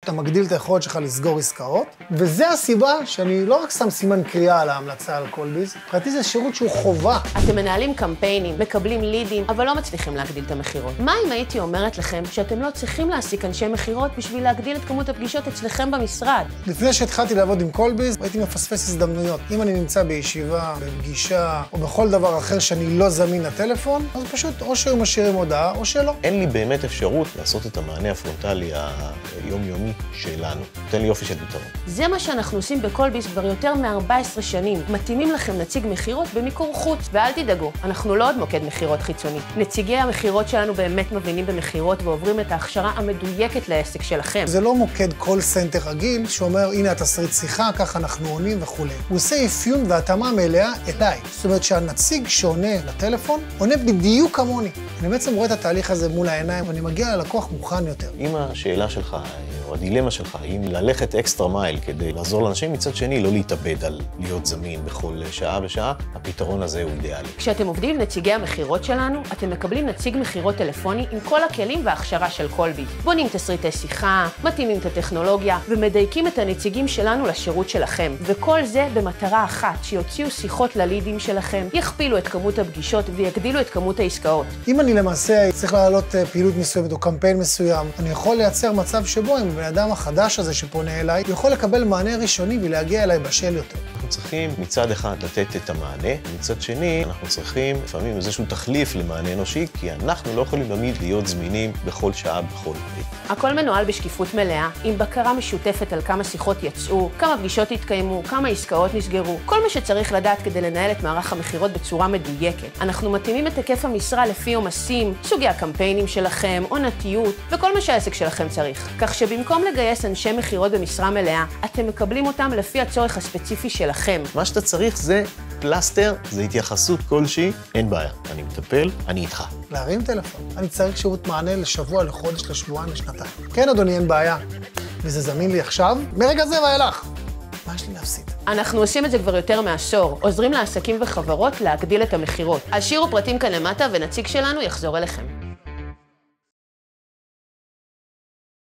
אתה מגדיל את היכולת שלך לסגור עסקאות, וזה הסיבה שאני לא רק שם סימן קריאה על ההמלצה על קולביז, מבחינתי זה שירות שהוא חובה. אתם מנהלים קמפיינים, מקבלים לידים, אבל לא מצליחים להגדיל את המחירות. מה אם הייתי אומרת לכם שאתם לא צריכים להעסיק אנשי מחירות בשביל להגדיל את כמות הפגישות אצלכם במשרד? לפני שהתחלתי לעבוד עם קולביז, הייתי מפספס הזדמנויות. אם אני נמצא בישיבה, בפגישה, או בכל דבר אחר שאני לא זמין לטלפון, אז פשוט או שהיו משאירים הודעה או שלא. אין לי באמת אפשרות לעשות את המענה הפרונטלי היומיומי שלנו. תן לי יופי של פתרון. זה מה שאנחנו עושים בקולביז כבר יותר מ-14 שנים. מתאימים לכם נציג מחירות במיקור חוץ, ואל תדאגו, אנחנו לא עוד מוקד מחירות חיצוני. נציגי המחירות שלנו באמת מבינים במחירות ועוברים את ההכשרה המדויקת לעסק שלכם. זה לא מוקד קול סנטר רגיל שאומר, הנה התסריט שיחה, ככה אנחנו עונים וכו'. הוא עושה אפיון והתאמה מלאה אליי. זאת אומרת שהנציג שעונה לטלפון, עונה בדיוק כמוני. אני בעצם רואה את התהליך הזה מול העיניים, ואני מגיע ללקוח מוכן יותר. אם השאלה שלך, או הדילמה שלך, אם ללכת אקסטרה מייל כדי לעזור לאנשים, מצד שני לא להתאבד על להיות זמין בכל שעה ושעה, הפתרון הזה הוא אידיאלי. כשאתם עובדים עם נציגי המחירות שלנו, אתם מקבלים נציג מחירות טלפוני עם כל הכלים וההכשרה של קולביז. בונים תסריטי שיחה, מתאימים את הטכנולוגיה, ומדייקים את הנציגים שלנו לשירות שלכם. וכל זה במטרה אחת, שיוציאו שיחות ללידים שלכם, יכפילו את כמות הפגישות ויגדילו את כמות העסקאות. אם אני למעשה צריך להעלות פעילות מסוימת או קמפיין מסוים, אני יכול לייצר מצב שבו עם בן אדם החדש הזה שפונה אליי, הוא יכול לקבל מענה ראשוני ולהגיע אליי בשל יותר. אנחנו צריכים מצד אחד לתת את המענה, מצד שני אנחנו צריכים לפעמים איזשהו תחליף למענה אנושי, כי אנחנו לא יכולים תמיד להיות זמינים בכל שעה, בכל עת. הכל מנוהל בשקיפות מלאה, עם בקרה משותפת על כמה שיחות יצאו, כמה פגישות התקיימו, כמה עסקאות נסגרו, כל מה שצריך לדעת כדי לנהל את מערך המחירות בצורה מדויקת. אנחנו מתאימים את היקף המשרה לפי עומסים, סוגי הקמפיינים שלכם, עונתיות, וכל מה שהעסק שלכם צריך. כך שבמקום לגייס אנשי מחירות במשרה מלאה, אתם מקבלים אותם לפי הצורך הספציפי שלכם. מה שאתה צריך זה פלסטר, זה התייחסות כלשהי, אין בעיה. אני מטפל, אני איתך. להרים טלפון. אני צריך שירות מענה לשבוע, לחודש, לשבועיים, לשנתיים. כן, אדוני, אין בעיה. וזה זמין לי עכשיו, מרגע זה ואילך. מה יש לי להפסיד? אנחנו עושים את זה כבר יותר מעשור, עוזרים לעסקים וחברות להגדיל את המחירות. השאירו פרטים כאן למטה ונציג שלנו יחזור אליכם.